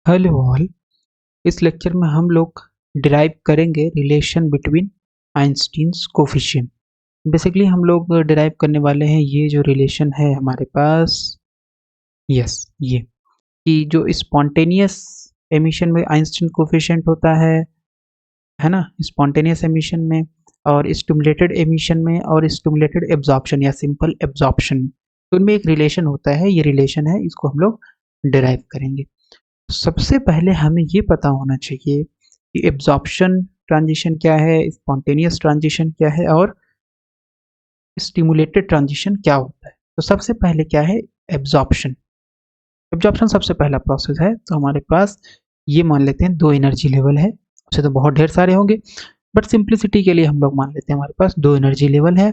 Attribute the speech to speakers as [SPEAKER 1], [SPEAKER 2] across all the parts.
[SPEAKER 1] Hello all. इस lecture में हम लोग डिराइव करेंगे relation between Einstein's coefficient. Basically हम लोग डिराइव करने वाले हैं ये जो रिलेशन है हमारे पास, ये कि जो स्पॉन्टेनियस एमिशन में आइंस्टीन कोफिशिएंट होता है ना, स्पॉन्टेनियस एमिशन में और स्टिमुलेटेड एमिशन में और स्टिमुलेटेड एब्जॉर्प्शन या सिंपल एब्जॉर्प्शन में, तो उनमें एक रिलेशन होता है। ये रिलेशन है, इसको हम लोग डिराइव करेंगे। सबसे पहले हमें ये पता होना चाहिए कि एब्जॉर्प्शन ट्रांजिशन क्या है, स्पॉन्टेनियस ट्रांजिशन क्या है और स्टिमुलेटेड ट्रांजिशन क्या होता है। तो सबसे पहले क्या है एब्जॉर्प्शन। एब्जॉर्प्शन सबसे पहला प्रोसेस है। तो हमारे पास ये मान लेते हैं दो एनर्जी लेवल है, उसे तो बहुत ढेर सारे होंगे बट सिंप्लिसिटी के लिए हम लोग मान लेते हैं हमारे पास दो एनर्जी लेवल है।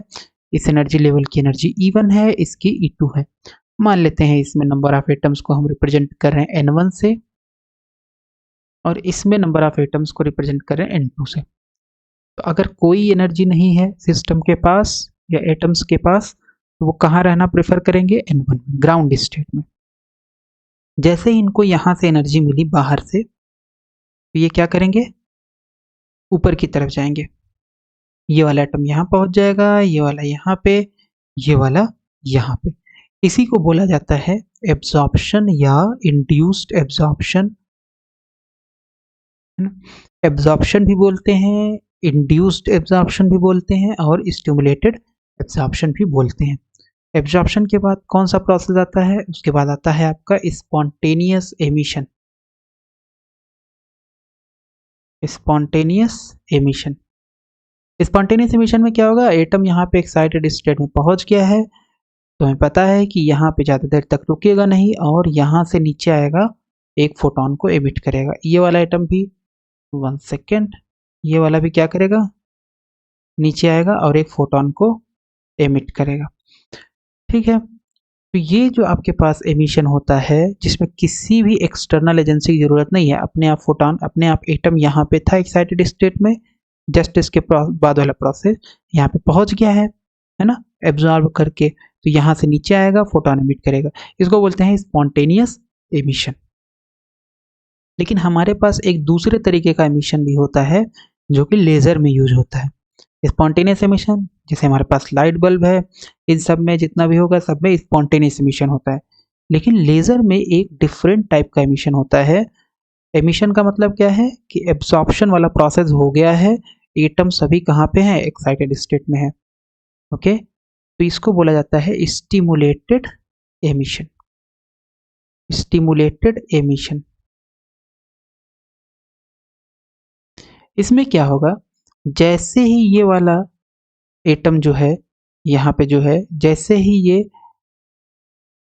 [SPEAKER 1] इस एनर्जी लेवल की एनर्जी E1 है, इसकी E2 है। मान लेते हैं इसमें नंबर ऑफ एटम्स को हम रिप्रेजेंट कर रहे हैं N1 से और इसमें नंबर ऑफ एटम्स को रिप्रेजेंट कर रहे हैं N2 से। तो अगर कोई एनर्जी नहीं है सिस्टम के पास या एटम्स के पास, तो वो कहाँ रहना प्रेफर करेंगे, N1 में, ग्राउंड स्टेट में। जैसे ही इनको यहाँ से एनर्जी मिली बाहर से, तो ये क्या करेंगे, ऊपर की तरफ जाएंगे। ये वाला एटम यहाँ पहुंच जाएगा, ये वाला यहाँ पे, ये वाला यहाँ पे। इसी को बोला जाता है एब्जॉर्प्शन या इंड्यूस्ड एब्जॉर्प्शन। एब्जॉर्प्शन भी बोलते हैं, इंड्यूस्ड एब्जॉर्प्शन भी बोलते हैं और स्टिमुलेटेड एब्जॉर्प्शन भी बोलते हैं। एब्जॉर्प्शन के बाद कौन सा प्रोसेस आता है, उसके बाद आता है आपका spontaneous emission. Spontaneous emission, spontaneous emission में क्या होगा, एटम यहाँ पे एक्साइटेड स्टेट में पहुंच गया है, तो हमें पता है कि यहाँ पे ज़्यादा देर तक रुकेगा नहीं और यहाँ से नीचे आएगा, एक फोटोन को एमिट करेगा। ये वाला एटम भी 1 सेकेंड, ये वाला भी क्या करेगा, नीचे आएगा और एक फोटोन को एमिट करेगा। ठीक है, तो ये जो आपके पास एमिशन होता है जिसमें किसी भी एक्सटर्नल एजेंसी की जरूरत नहीं है, अपने आप फोटोन, अपने आप एटम यहाँ पे था एक्साइटेड स्टेट में, जस्ट इसके बाद वाला प्रोसेस यहाँ पे पहुंच गया है ना, एब्जॉर्ब करके, तो यहाँ से नीचे आएगा, फोटोन एमिट करेगा। इसको बोलते हैं स्पॉन्टेनियस एमिशन। लेकिन हमारे पास एक दूसरे तरीके का एमिशन भी होता है जो कि लेजर में यूज होता है। स्पॉन्टेनियस एमिशन, जैसे हमारे पास लाइट बल्ब है, इन सब में जितना भी होगा सब में स्पॉन्टेनियस एमिशन होता है। लेकिन लेजर में एक डिफरेंट टाइप का एमिशन होता है। एमिशन का मतलब क्या है कि एब्सॉर्प्शन वाला प्रोसेस हो गया है, एटम सभी कहाँ पे हैं, एक्साइटेड स्टेट में है। ओके, तो इसको बोला जाता है स्टिमुलेटेड एमिशन। स्टिमुलेटेड एमिशन, इसमें क्या होगा, जैसे ही ये वाला एटम जो है यहाँ पे जो है, जैसे ही ये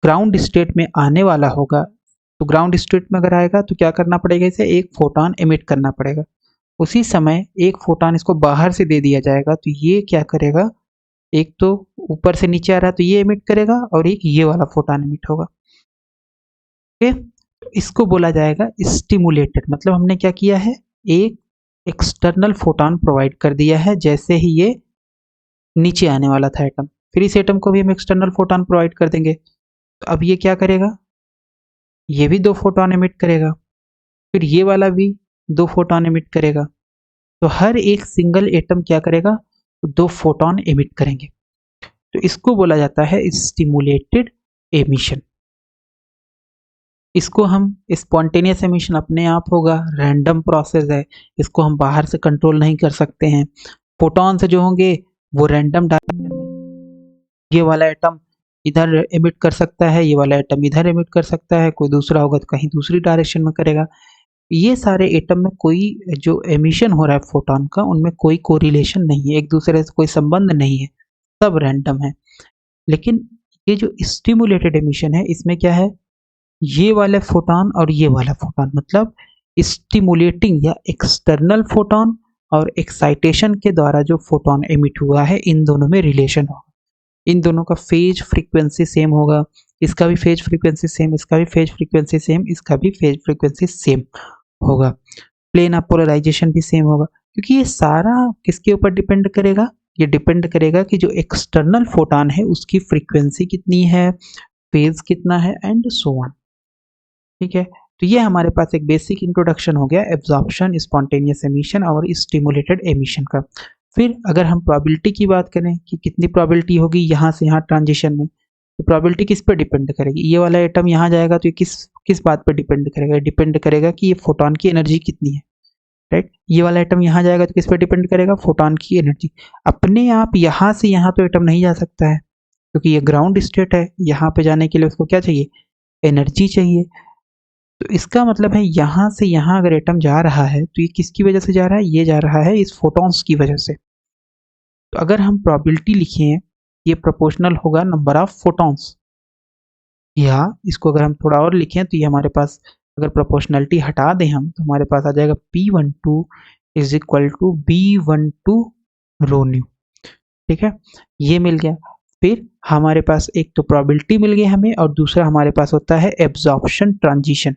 [SPEAKER 1] ग्राउंड स्टेट में आने वाला होगा, तो ग्राउंड स्टेट में अगर आएगा तो क्या करना पड़ेगा, इसे एक फोटोन एमिट करना पड़ेगा। उसी समय एक फोटोन इसको बाहर से दे दिया जाएगा, तो ये क्या करेगा, एक तो ऊपर से नीचे आ रहा है तो ये एमिट करेगा और एक ये वाला फोटोन एमिट होगा। ओके, तो इसको बोला जाएगा स्टिमुलेटेड। मतलब हमने क्या किया है, एक एक्सटर्नल फोटोन प्रोवाइड कर दिया है जैसे ही ये नीचे आने वाला था एटम, फिर इस एटम को भी हम एक्सटर्नल फोटोन प्रोवाइड कर देंगे। तो अब ये क्या करेगा, ये भी 2 फोटोन एमिट करेगा, फिर ये वाला भी 2 फोटोन एमिट करेगा। तो हर एक सिंगल एटम क्या करेगा, 2 फोटोन एमिट करेंगे। तो इसको बोला जाता है स्टिमुलेटेड एमिशन। इसको हम स्पॉन्टेनियस एमिशन अपने आप होगा, रैंडम प्रोसेस है, इसको हम बाहर से कंट्रोल नहीं कर सकते हैं। फोटोन से जो होंगे वो रैंडम डायरेक्शन में, ये वाला एटम इधर एमिट कर सकता है, ये वाला एटम इधर एमिट कर सकता है, कोई दूसरा होगा तो कहीं दूसरी डायरेक्शन में करेगा। ये सारे एटम में कोई जो एमिशन हो रहा है फोटोन का, उनमें कोई कोरिलेशन नहीं है, एक दूसरे से कोई संबंध नहीं है, सब रैंडम है। लेकिन ये जो स्टिमुलेटेड एमिशन है, इसमें क्या है, ये वाले फोटोन और ये वाला फोटोन, मतलब स्टिमुलेटिंग या एक्सटर्नल फोटोन और एक्साइटेशन के द्वारा जो फोटोन एमिट हुआ है, इन दोनों में रिलेशन होगा। इन दोनों का फेज फ्रीक्वेंसी सेम होगा, इसका भी फेज फ्रीक्वेंसी सेम, इसका भी फेज फ्रीक्वेंसी सेम, इसका भी फेज फ्रीक्वेंसी सेम होगा। प्लेन ऑफ पोलराइजेशन भी सेम होगा, क्योंकि ये सारा किसके ऊपर डिपेंड करेगा, ये डिपेंड करेगा कि जो एक्सटर्नल फोटोन है उसकी फ्रीक्वेंसी कितनी है, फेज कितना है एंड सो ऑन। ठीक है, तो ये हमारे पास एक बेसिक इंट्रोडक्शन हो गया एब्जॉर्प्शन, स्पॉन्टेनियस एमिशन और स्टिमुलेटेड एमिशन का। फिर अगर हम प्रोबेबिलिटी की बात करें कि कितनी प्रोबेबिलिटी होगी यहाँ से यहाँ ट्रांजिशन में, तो प्रोबेबिलिटी किस पे डिपेंड करेगी? ये वाला एटम यहाँ जाएगा तो ये किस बात पर डिपेंड करेगा? डिपेंड करेगा कि ये फोटोन की एनर्जी कितनी है, राइट। ये वाला एटम यहाँ जाएगा तो किस पे डिपेंड करेगा? फोटोन की एनर्जी। अपने आप यहाँ से यहाँ तो एटम नहीं जा सकता है क्योंकि ये ग्राउंड स्टेट है, यहाँ पे जाने के लिए उसको क्या चाहिए? एनर्जी चाहिए। तो इसका मतलब है यहाँ से यहाँ अगर एटम जा रहा है तो ये किसकी वजह से जा रहा है? ये जा रहा है इस फोटॉन्स की वजह से। तो अगर हम प्रोबेबिलिटी लिखें, ये प्रोपोर्शनल होगा नंबर ऑफ फोटॉन्स, या इसको अगर हम थोड़ा और लिखें तो ये हमारे पास, अगर प्रोपोर्शनलिटी हटा दें हम, तो हमारे पास आ जाएगा P12 is equal to B12 rho nu. ठीक है, ये मिल गया। फिर हमारे पास एक तो प्रोबेबिलिटी मिल गई हमें, और दूसरा हमारे पास होता है एब्जॉर्प्शन ट्रांजिशन,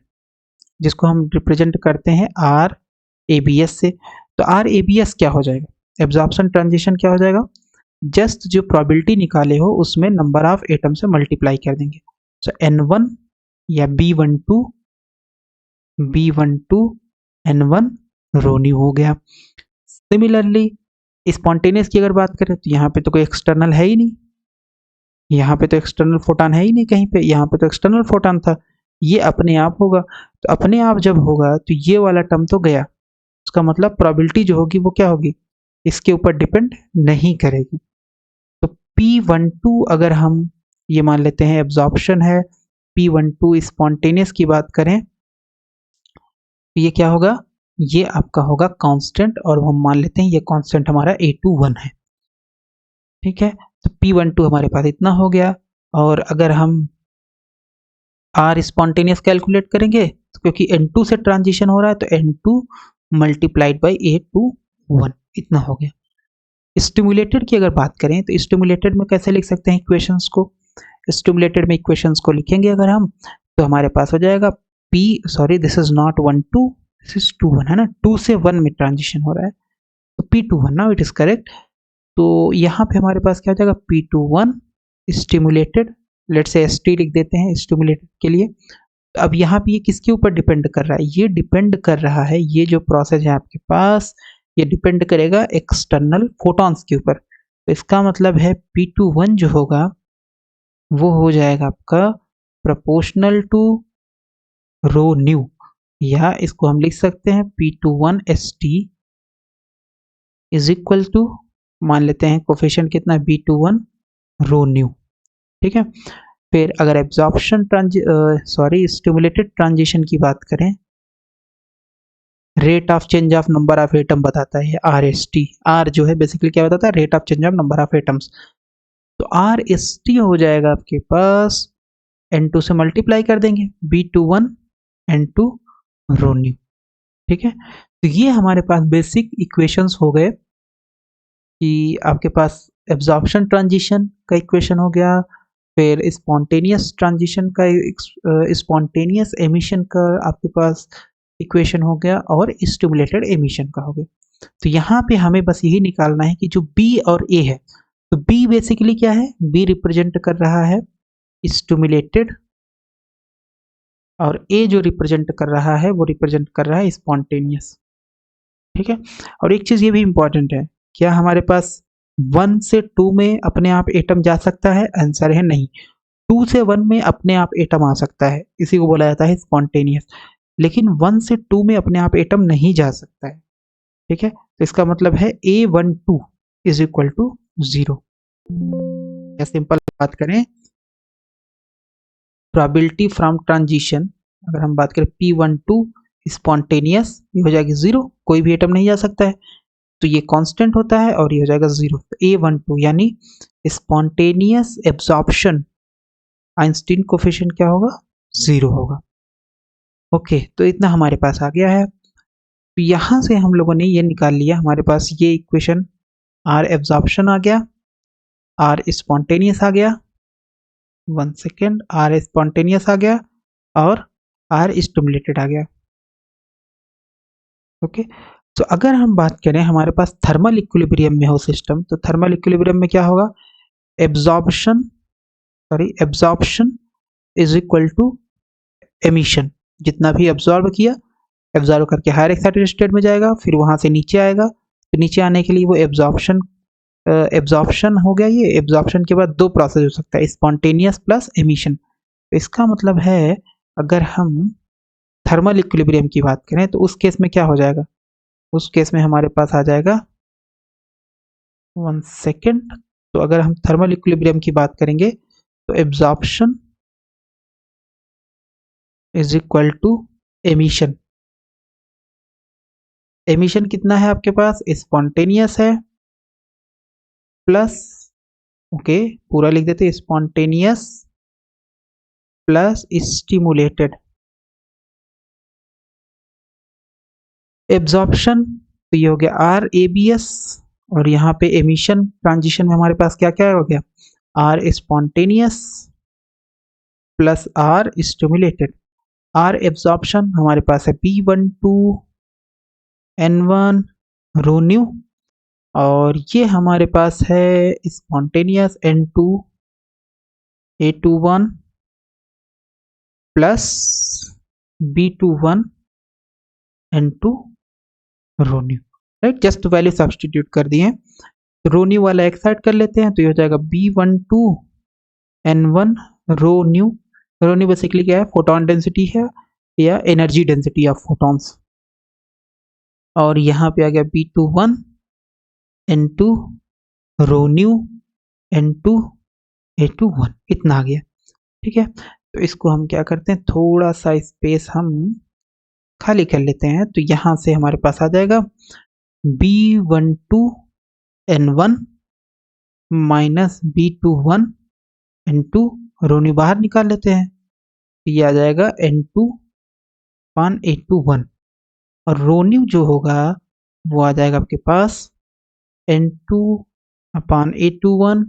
[SPEAKER 1] जिसको हम रिप्रेजेंट करते हैं RABS से। तो RABS क्या हो जाएगा? एब्जॉर्प्शन ट्रांजिशन क्या हो जाएगा? जस्ट जो प्रोबेबिलिटी निकाले हो उसमें नंबर ऑफ एटम से मल्टीप्लाई कर देंगे। सो N1 या B12 N1 रो न्यू हो गया। सिमिलरली स्पॉन्टेनियस की अगर बात करें तो यहाँ पे तो कोई एक्सटर्नल है ही नहीं, यहाँ पे तो एक्सटर्नल फोटॉन है ही नहीं कहीं पे, यहाँ पे तो एक्सटर्नल फोटॉन था, ये अपने आप होगा। तो अपने आप जब होगा तो ये वाला टर्म तो गया, उसका मतलब प्रोबेबिलिटी जो होगी वो क्या होगी? इसके ऊपर डिपेंड नहीं करेगी। तो P12 अगर हम ये मान लेते हैं एब्जॉर्प्शन है, P12 स्पॉन्टेनियस की बात करें तो ये क्या होगा? ये आपका होगा कांस्टेंट, और हम मान लेते हैं ये कांस्टेंट हमारा A21 है। ठीक है, तो P12 हमारे पास इतना हो गया। और अगर हम R स्पॉन्टेनियस कैलकुलेट करेंगे तो क्योंकि N2 से ट्रांजिशन हो रहा है तो N2 मल्टीप्लाइड बाई A21 इतना हो गया। स्टिमुलेटेड की अगर बात करें तो स्टिमुलेटेड में कैसे लिख सकते हैं इक्वेशंस को? स्टिमुलेटेड में इक्वेशंस को लिखेंगे अगर हम, तो हमारे पास हो जाएगा this is not 1 2, this is 2 1, है ना, 2 से 1 में ट्रांजिशन हो रहा है तो P21 now it is correct. तो यहाँ पे हमारे पास क्या हो जाएगा? P21 stimulated, let's say ST लिख देते हैं स्टिमुलेटेड के लिए। अब यहाँ पे ये किसके ऊपर डिपेंड कर रहा है? ये डिपेंड कर रहा है, ये जो प्रोसेस है आपके पास ये डिपेंड करेगा एक्सटर्नल फोटॉन्स के ऊपर। तो इसका मतलब है P21 जो होगा वो हो जाएगा आपका प्रोपोर्शनल टू रो न्यू, या इसको हम लिख सकते हैं P21 ST is equal to, मान लेते हैं कोफिशिएंट कितना? B21 रो न्यू। ठीक है, फिर अगर एब्जॉर्प्शन स्टिमुलेटेड ट्रांजिशन की बात करें, rate of change of number of atom बताता है RST। R जो है बेसिकली क्या बताता है? Rate of change of number of atoms. तो RST हो जाएगा आपके पास, N2 से मल्टीप्लाई कर देंगे, B21 N2 रो न्यू। ठीक है, तो ये हमारे पास बेसिक इक्वेशंस हो गए कि आपके पास एब्जॉर्प्शन ट्रांजिशन का इक्वेशन हो गया, फिर स्पॉन्टेनियस ट्रांजिशन का, स्पॉन्टेनियस एमिशन का आपके पास इक्वेशन हो गया, और स्टिमुलेटेड एमिशन का हो गया। तो यहाँ पे हमें बस यही निकालना है कि जो B और A है, तो B बेसिकली क्या है? B रिप्रेजेंट कर रहा है स्टिमुलेटेड, और A जो रिप्रेजेंट कर रहा है वो रिप्रेजेंट कर रहा है स्पॉन्टेनियस। ठीक है, और एक चीज ये भी इंपॉर्टेंट है, क्या हमारे पास 1 से 2 में अपने आप एटम जा सकता है? आंसर है नहीं। 2 से 1 में अपने आप एटम आ सकता है, इसी को बोला जाता है स्पॉन्टेनियस। लेकिन 1 से 2 में अपने आप एटम नहीं जा सकता है। ठीक है, तो इसका मतलब है A12 इज इक्वल टू 0। या सिंपल बात करें, प्रोबेबिलिटी फ्रॉम ट्रांजिशन अगर हम बात करें P12 स्पॉन्टेनियस, ये हो जाएगी 0, कोई भी एटम नहीं जा सकता है, तो ये कांस्टेंट होता है और ये हो जाएगा 0। तो A12 यानी स्पॉन्टेनियस एब्जॉर्प्शन आइंस्टीन कोफिशिएंट क्या होगा? 0 होगा। ओके, तो इतना हमारे पास आ गया है। तो यहाँ से हम लोगों ने ये निकाल लिया, हमारे पास ये इक्वेशन R एब्जॉर्प्शन आ गया, R स्पॉन्टेनियस आ गया, 1 सेकेंड, R स्पॉन्टेनियस आ गया, और R स्टिमुलेटेड आ गया। ओके, तो अगर हम बात करें हमारे पास थर्मल इक्विलिब्रियम में हो सिस्टम, तो थर्मल इक्विलिब्रियम में क्या होगा? Absorption is equal to emission. जितना भी एब्जॉर्ब किया, एब्जॉर्ब करके हायर एक्साइटेड स्टेट में जाएगा, फिर वहाँ से नीचे आएगा, तो नीचे आने के लिए वो एब्जॉर्प्शन हो गया। ये एब्जॉर्प्शन के बाद दो प्रोसेस हो सकता है, स्पॉन्टेनियस प्लस एमिशन। तो इसका मतलब है अगर हम थर्मल इक्विलिब्रियम की बात करें तो उस केस में क्या हो जाएगा, उस केस में हमारे पास आ जाएगा 1 सेकेंड। तो अगर हम थर्मल इक्विलिब्रियम की बात करेंगे तो absorption is equal to emission. Emission कितना है आपके पास, स्पॉन्टेनियस है प्लस, ओके पूरा लिख देते, स्पॉन्टेनियस प्लस स्टिमुलेटेड। एब्जॉर्प्शन तो ये हो गया आर ए बी एस, और यहाँ पे एमिशन ट्रांजिशन में हमारे पास क्या क्या हो गया, R spontaneous plus R stimulated. R absorption हमारे पास है B12N1 रो न्यू, और ये हमारे पास है spontaneous N2A21 plus B21N2 rho nu, right. Just value substitute कर दिए, रो न्यू वाला एक साइड कर लेते हैं, तो ये हो जाएगा B12N1 रो न्यू। रो न्यू बेसिकली क्या है, फोटोन डेंसिटी है या एनर्जी डेंसिटी ऑफ फोटॉन्स। और यहाँ पे आ गया B21N2 रो न्यू N2A21, इतना आ गया, ठीक है। तो इसको हम क्या करते हैं, थोड़ा सा स्पेस हम खाली कर लेते हैं, तो यहाँ से हमारे पास आ जाएगा B12N1 माइनस B21N2, रोनी बाहर निकाल लेते हैं, तो ये आ जाएगा N2/A21, और रोन्यू जो होगा वो आ जाएगा आपके पास N2/A21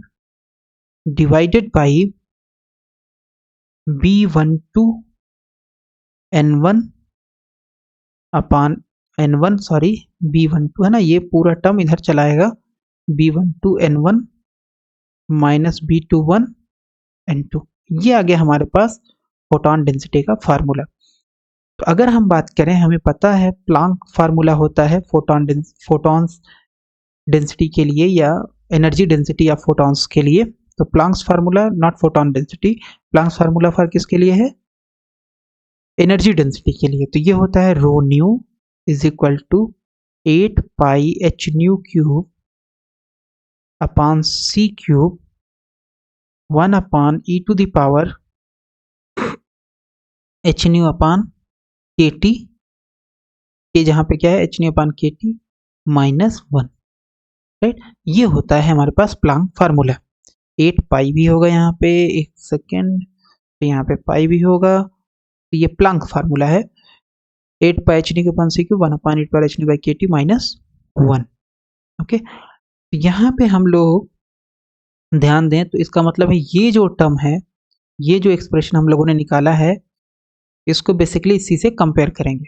[SPEAKER 1] divided by B12N1 sorry B12 है ना, ये पूरा टर्म इधर चलाएगा, B12N1 माइनस B21N2, ये आ गया हमारे पास फोटॉन डेंसिटी का फार्मूला। तो अगर हम बात करें, हमें पता है प्लांक फार्मूला होता है फोटॉन्स डेंसिटी के लिए या एनर्जी डेंसिटी ऑफ फोटॉन्स के लिए। तो Planck's formula not photon density, Planck's formula for किसके लिए है, एनर्जी डेंसिटी के लिए। तो ये होता है rho nu is equal to 8 pi H nu cube upon C cube 1 upon e to the power h nu upon k T, ये जहाँ पे क्या है h nu upon k T minus 1, right. ये होता है हमारे पास प्लांक फार्मूला। 8 पाई भी होगा यहाँ पे, एक सेकेंड, तो यहाँ पे पाई भी होगा, तो ये प्लांक फार्मूला है 8 पाई एच न्यू के upon C cube 1 upon eight pi H nu by K T minus 1, okay. यहाँ पे हम लोग ध्यान दें तो इसका मतलब है ये जो टर्म है, ये जो एक्सप्रेशन हम लोगों ने निकाला है, इसको बेसिकली इसी से कंपेयर करेंगे।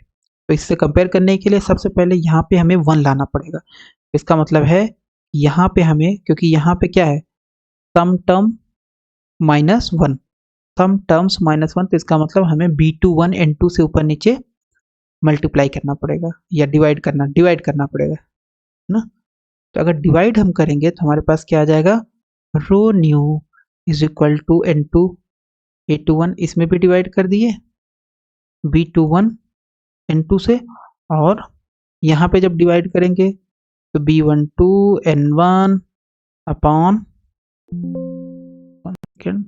[SPEAKER 1] तो इससे कंपेयर करने के लिए सबसे पहले यहाँ पे हमें 1 लाना पड़ेगा। इसका मतलब है यहाँ पे हमें, क्योंकि यहाँ पे क्या है some term minus 1, some terms minus 1, तो इसका मतलब हमें B21N2 से ऊपर नीचे मल्टीप्लाई करना पड़ेगा या डिवाइड करना पड़ेगा ना। तो अगर डिवाइड हम करेंगे तो हमारे पास क्या आ जाएगा, rho nu is equal to N2A21, इसमें भी डिवाइड कर दिए B21N2 से, और यहाँ पे जब डिवाइड करेंगे तो B12N1 upon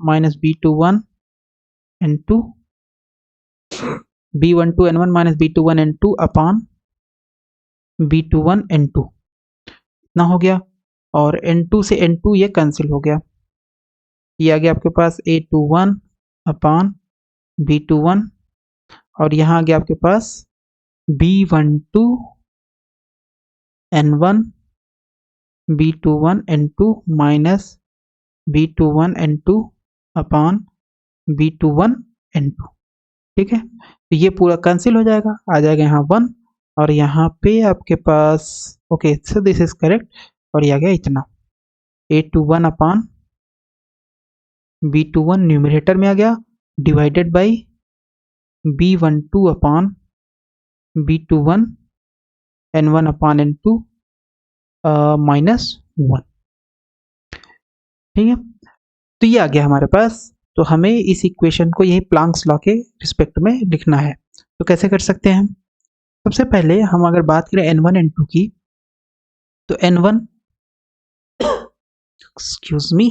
[SPEAKER 1] minus B21N2, B12N1 minus B21N2 upon B21N2, इतना हो गया। और N2 से N2 ये कैंसिल हो गया, ये आ गया आपके पास A21 अपॉन B21, और यहाँ आ गया आपके पास B12N1 B21N2 minus B21N2 upon B21N2, ठीक है। तो ये पूरा कैंसिल हो जाएगा, आ जाएगा यहाँ 1, और यहाँ पे आपके पास okay, so this is correct, और ये आ गया इतना A21 अपॉन B21 न्यूमरेटर में आ गया, divided by B12 upon B21 N1 upon N2 -1। ठीक है, तो ये आ गया हमारे पास। तो हमें इस इक्वेशन को यही प्लांक्स लॉ के रिस्पेक्ट में लिखना है। तो कैसे कर सकते हैं हम? सबसे पहले हम अगर बात करें N1 N2 की, तो N1 excuse me,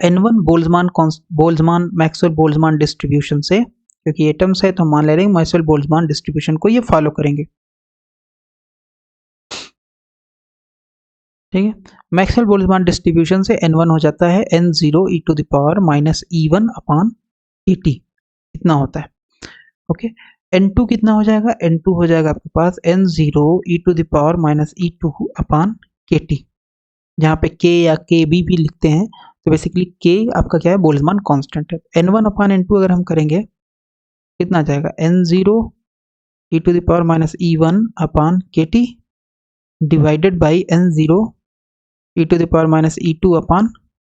[SPEAKER 1] N1 Boltzmann Maxwell Boltzmann distribution से, क्योंकि एटम्स है तो हम मान ले रहे हैं मैक्सवेल बोल्ट्जमान डिस्ट्रीब्यूशन को ये फॉलो करेंगे। ठीक है, मैक्सवेल बोल्ट्जमान डिस्ट्रीब्यूशन से N1 हो जाता है N0 e to the power -E1 upon ET, इतना होता है। ओके, N2 कितना हो जाएगा? N2 हो जाएगा आपके पास N0 e to the power -E2 upon KT, जहाँ पे K या KB भी लिखते हैं। तो बेसिकली K आपका क्या है? बोल्ट्जमान कांस्टेंट है। N1 अपॉन N2 अगर हम करेंगे कितना आ जाएगा? N0 e to the power -E1 upon KT divided by N0 e to the power -E2 upon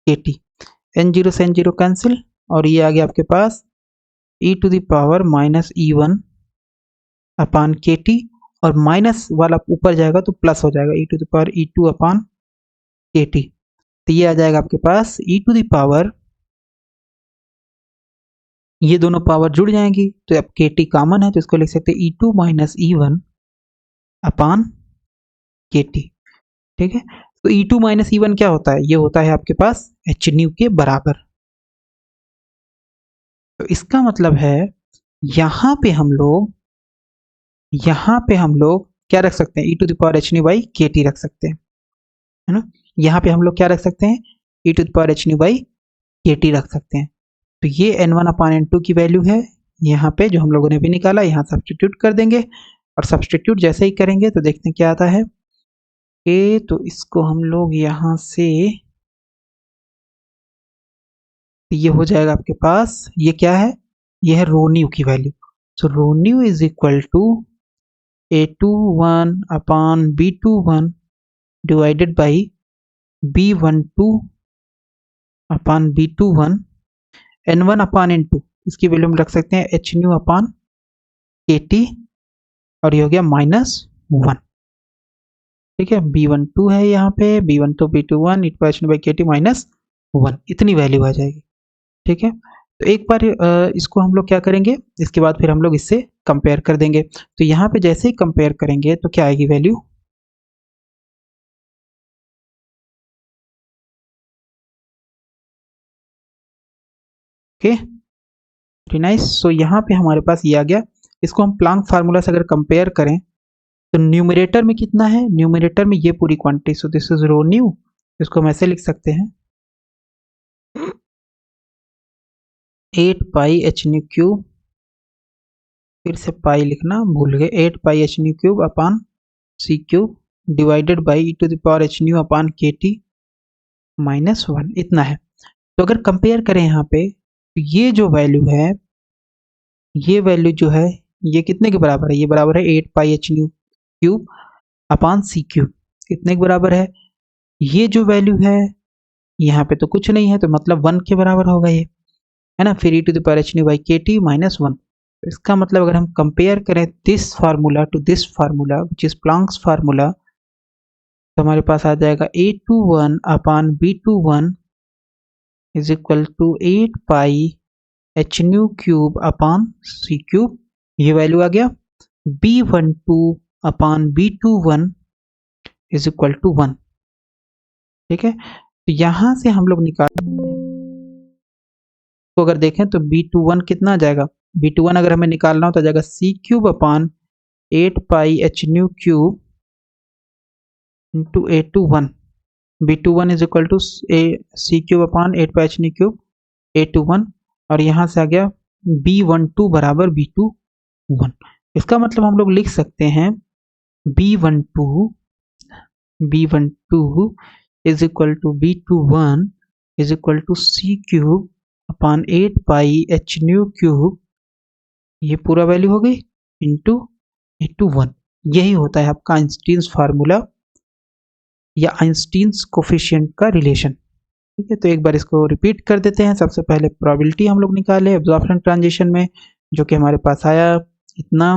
[SPEAKER 1] KT। N0 से N0 कैंसिल और ये आ गया आपके पास e to the power -E1 upon KT, और माइनस वाला ऊपर जाएगा तो प्लस हो जाएगा e to the power E2 upon KT। तो ये आ जाएगा आपके पास e टू द पावर, ये दोनों पावर जुड़ जाएंगी तो अब KT कॉमन है तो इसको लिख सकते हैं E2 -E1 अपॉन KT। ठीक है, तो E2 -E1 क्या होता है? ये होता है आपके पास hν के बराबर। तो इसका मतलब है यहाँ पे हम लोग क्या रख सकते हैं? e to the power hν by KT रख सकते हैं, है ना। यहाँ पे हम लोग क्या रख सकते हैं? e to the power hν by KT रख सकते हैं। तो ये N1 अपॉन N2 की वैल्यू है यहाँ पे, जो हम लोगों ने भी निकाला, यहाँ सब्सटीट्यूट कर देंगे। और सब्सटीट्यूट जैसे ही करेंगे तो देखते हैं क्या आता है। तो इसको हम लोग यहाँ से, ये हो जाएगा आपके पास, ये क्या है? ये है रो न्यू की value. So rho nu is equal to A21 upon B21 divided by B12 upon B21 N1 upon N2, इसकी वैल्यू हम रख सकते हैं hν अपॉन KT, और ये हो गया -1। ठीक है, B12 है यहाँ पे, B12 B21 e to hν by KT -1, इतनी वैल्यू आ जाएगी। ठीक है, तो एक बार इसको हम लोग क्या करेंगे, इसके बाद फिर हम लोग इससे कंपेयर कर देंगे। तो यहाँ पे जैसे ही कंपेयर करेंगे तो क्या आएगी value? Okay, very nice. So यहाँ पे हमारे पास ये आ गया। इसको हम प्लांक फार्मूला से अगर कंपेयर करें तो न्यूमरेटर में कितना है? न्यूमरेटर में ये पूरी quantity, so this is rho nu, इसको हम ऐसे लिख सकते हैं 8 पाई hν क्यूब, फिर से पाई लिखना भूल गए, 8 pi hν cube upon c cube divided by e to the power hν upon KT -1, इतना है। तो अगर कंपेयर करें यहाँ पे तो ये जो वैल्यू है, ये वैल्यू जो है ये कितने के बराबर है? ये बराबर है 8 pi hν cube upon c cube, कितने के बराबर है? ये जो वैल्यू है यहाँ पे तो कुछ नहीं है, तो मतलब 1 के बराबर होगा ये, है ना। फिर e to the power hν by KT -1। तो इसका मतलब अगर हम कंपेयर करें this formula to this formula which is Planck's formula, तो हमारे पास आ जाएगा A21 upon B21 is equal to 8 pi hν cube upon c cube, ये वैल्यू आ गया। B12 upon B21 is equal to 1। ठीक है, तो यहाँ से हम लोग निकाल, तो अगर देखें तो B21 कितना आ जाएगा? B21 अगर हमें निकालना हो तो आ जाएगा c cube upon 8 pi hν cube into A21, B21 is equal to c cube upon 8 pi hν cube A21, और यहाँ से आ गया B12 बराबर B21। इसका मतलब हम लोग लिख सकते हैं B12 is equal to B21 is equal to c cube upon 8 pi hν cube, ये पूरा वैल्यू हो गई, इंटू A21। यही होता है आपका आइंस्टीन्स फार्मूला या आइंस्टीन्स कोफिशिएंट का रिलेशन। ठीक है, तो एक बार इसको रिपीट कर देते हैं। सबसे पहले प्रोबेबिलिटी हम लोग निकाले एब्जॉर्प्शन ट्रांजिशन में, जो कि हमारे पास आया इतना।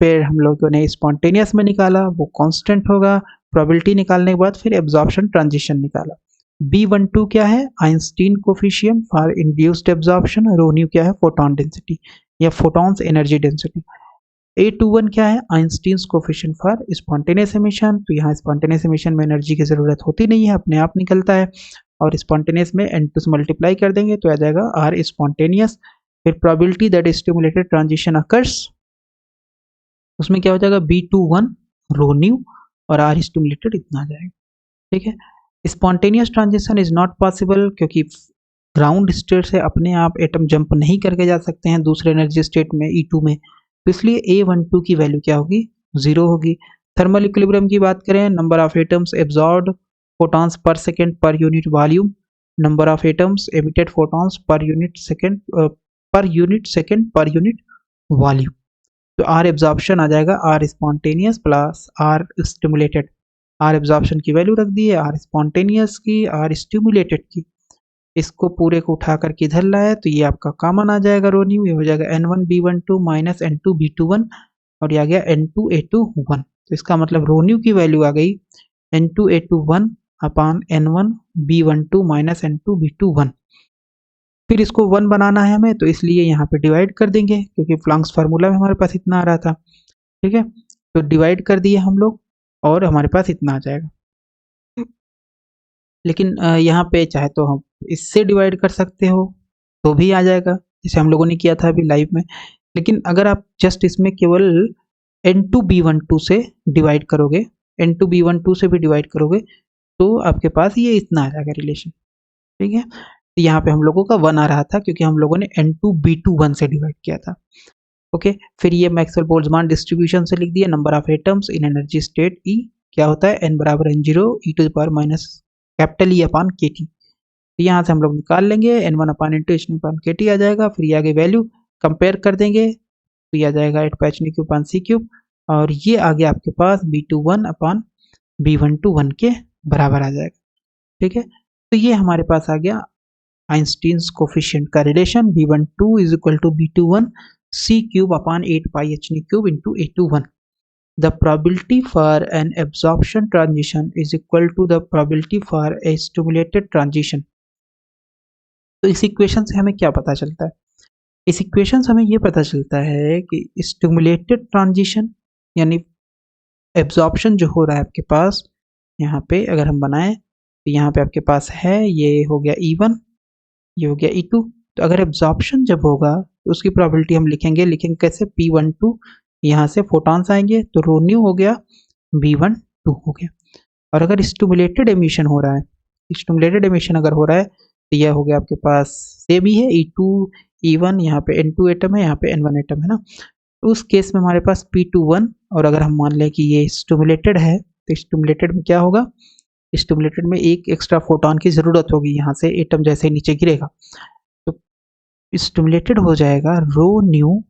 [SPEAKER 1] फिर हम लोगों ने स्पॉन्टेनियस में निकाला, वो कांस्टेंट होगा। प्रोबेबिलिटी निकालने के बाद फिर एब्जॉर्प्शन ट्रांजिशन निकाला। B12 क्या है? Einstein coefficient for induced absorption. Rho nu क्या है? फोटॉन डेंसिटी या फोटॉन्स एनर्जी डेंसिटी। A21 क्या है? Einstein's coefficient for spontaneous emission. तो यहाँ स्पॉन्टेनियस एमिशन में एनर्जी की जरूरत होती नहीं है, अपने आप निकलता है। और स्पॉन्टेनियस में N2 से मल्टीप्लाई कर देंगे तो आ जाएगा R स्पॉन्टेनियस। फिर probability that stimulated transition occurs, उसमें क्या हो जाएगा? B21 रो न्यू और R स्टिमुलेटेड इतना आ जाएगा। ठीक है। Spontaneous transition is not possible क्योंकि ग्राउंड स्टेट से अपने आप एटम जंप नहीं करके जा सकते हैं दूसरे एनर्जी स्टेट में E2 में, तो इसलिए A12 की वैल्यू क्या होगी? 0 होगी। थर्मल इक्विलिब्रियम की बात करें, number of atoms absorbed photons per second per unit volume, number of atoms emitted photons per unit second per unit volume. तो आर एब्जॉर्प्शन आ जाएगा R spontaneous plus R stimulated. R absorption की value रख दी है, R spontaneous की, R stimulated की, इसको पूरे को उठा करके इधर लाए तो ये आपका कॉमन आ जाएगा रो न्यू। ये हो जाएगा N1B12 माइनस N2B21 और ये आ गया N2A21। तो इसका मतलब रो न्यू की वैल्यू आ गई N2A21 अपान N1B12 माइनस N2B21। फिर इसको 1 बनाना है हमें, तो इसलिए यहाँ पे डिवाइड कर देंगे क्योंकि प्लैंक्स फार्मूला में हमारे पास इतना आ रहा था। ठीक है, तो डिवाइड कर दिए हम लोग और हमारे पास इतना आ जाएगा। लेकिन यहाँ पे चाहे तो हम इससे डिवाइड कर सकते हो तो भी आ जाएगा, जैसे हम लोगों ने किया था अभी लाइव में। लेकिन अगर आप जस्ट इसमें केवल N2B12 से डिवाइड करोगे, N2B12 से भी डिवाइड करोगे तो आपके पास ये इतना आ जाएगा रिलेशन। ठीक है, तो यहाँ पे हम लोगों का 1 आ रहा था क्योंकि हम लोगों ने N2B21 से डिवाइड किया था। ओके, फिर ये मैक्सवेल बोल्ट्जमान डिस्ट्रीब्यूशन से लिख दिया, number of atoms in energy state E क्या होता है? N बराबर N0 e टू द पावर minus capital E upon KT। तो यहाँ से हम लोग निकाल लेंगे N1 upon into H upon KT आ जाएगा। फिर ये आगे वैल्यू कंपेयर कर देंगे तो ये आ जाएगा 8πh अपान C क्यूब और ये आगे आपके पास B21 अपान B12 के बराबर आ जाएगा। ठीक है, तो ये हमारे पास आ गया आइंस्टीन्स कोफिशिएंट का relation B12 is equal to B21 C cube upon 8πh cube into A21। The probability for an absorption transition is equal to the probability for a stimulated transition। तो इस इक्वेशन से हमें क्या पता चलता है? इस इक्वेशन से हमें ये पता चलता है कि स्टिमुलेटेड ट्रांजिशन यानी एब्जॉर्प्शन जो हो रहा है आपके पास, यहाँ पे अगर हम बनाएं तो यहाँ पे आपके पास है ये हो गया E1, ये हो गया E2। तो अगर एब्जॉर्प्शन जब होगा तो उसकी प्रोबेबिलिटी हम लिखेंगे कैसे? P12, यहाँ से फोटॉन्स आएंगे तो रो न्यू हो गया B12 हो गया। और अगर स्टिमुलेटेड एमिशन हो रहा है, स्टिमुलेटेड एमिशन अगर हो रहा है तो यह हो गया आपके पास सेम ही है E2 E1, यहाँ पे N2 एटम है, यहाँ पे N1 एटम है ना। तो उस केस में हमारे पास P21 और अगर हम मान लें कि ये स्टिमुलेटेड है तो स्टिमुलेटेड में क्या होगा? स्टिमुलेटेड में एक एक्स्ट्रा फोटॉन की ज़रूरत होगी, यहाँ से एटम जैसे नीचे गिरेगा तो स्टिमुलेटेड हो जाएगा रो न्यू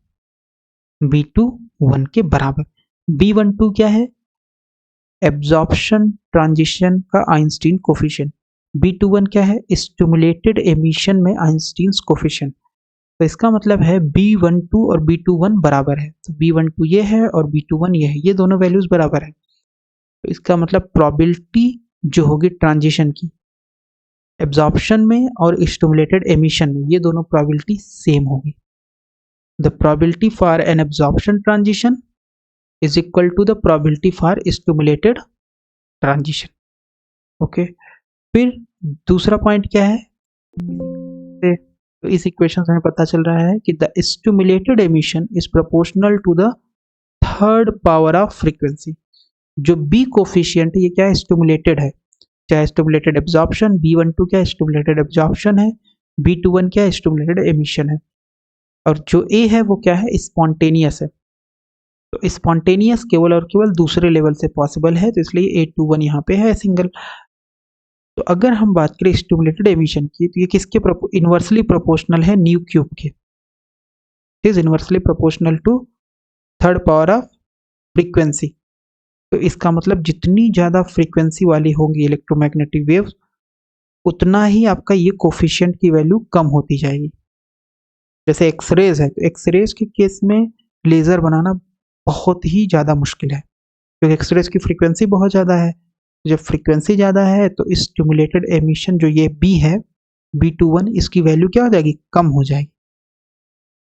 [SPEAKER 1] B21 के बराबर। B12 क्या है? एब्जॉर्प्शन ट्रांजिशन का आइंस्टीन कोफिशिएंट। B21 क्या है? स्टिमुलेटेड एमिशन में आइंस्टीन्स कोफिशिएंट। तो इसका मतलब है B12 और B21 बराबर है, तो B12 ये है और B21 ये है, ये दोनों वैल्यूज बराबर है। तो इसका मतलब प्रोबेबिलिटी जो होगी ट्रांजिशन की एब्जॉर्प्शन में और स्टिमुलेटेड एमिशन में, ये दोनों प्रोबेबिलिटी सेम होगी। The probability for an absorption transition is equal to the probability for stimulated transition. Okay, फिर दूसरा पॉइंट क्या है? तो इस इक्वेशन से हमें पता चल रहा है कि the stimulated emission is proportional to the third power of frequency. जो बी कोफिशिएंट ये क्या है? स्टिमुलेटेड है, चाहे स्टिमुलेटेड एब्जॉर्प्शन। B12 क्या है? स्टिमुलेटेड एब्जॉर्प्शन है। B21 क्या है? स्टिमुलेटेड एमिशन है। और जो ए है वो क्या है? स्पॉन्टेनियस है। तो स्पॉन्टेनियस केवल और केवल दूसरे लेवल से पॉसिबल है, तो इसलिए A21 यहाँ पे है सिंगल। तो अगर हम बात करें स्टिमुलेटेड एमिशन की तो ये किसके इनवर्सली प्रोपोर्शनल है? न्यू क्यूब के। It is inversely proportional to third power of frequency. तो इसका मतलब जितनी ज़्यादा फ्रीक्वेंसी वाली होंगी इलेक्ट्रोमैग्नेटिक वेव्स उतना ही आपका ये कोफिशिएंट की वैल्यू कम होती जाएगी। जैसे एक्सरेज है, तो एक्सरेज के केस में लेज़र बनाना बहुत ही ज़्यादा मुश्किल है, क्योंकि एक्सरेज की फ्रीक्वेंसी बहुत ज़्यादा है। जब फ्रीक्वेंसी ज़्यादा है तो स्टिमुलेटेड एमिशन जो ये बी है, B21, इसकी वैल्यू क्या हो जाएगी, कम हो जाएगी।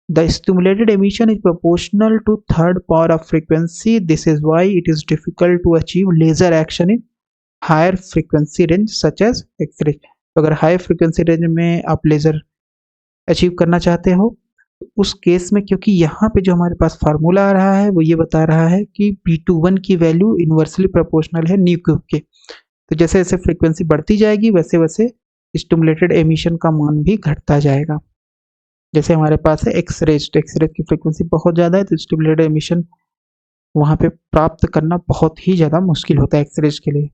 [SPEAKER 1] The stimulated emission is proportional to third power of frequency. This is why it is difficult to achieve laser action in higher frequency range such as X-ray. तो अगर हाई फ्रिक्वेंसी रेंज में आप laser achieve करना चाहते हो, तो उस case में, क्योंकि यहाँ पे जो हमारे पास फार्मूला आ रहा है वो ये बता रहा है कि B21 की वैल्यू इन्वर्सली प्रोपोर्शनल है न्यू क्यूब के, तो जैसे जैसे फ्रिक्वेंसी बढ़ती जाएगी वैसे वैसे स्टिमुलेटेड एमिशन का मान भी घटता जाएगा। जैसे हमारे पास है एक्सरेज, तो एक्सरेज की फ्रिक्वेंसी बहुत ज़्यादा है तो स्टिमुलेटेड एमिशन वहाँ पे प्राप्त करना बहुत ही ज़्यादा मुश्किल होता है एक्सरेज के लिए।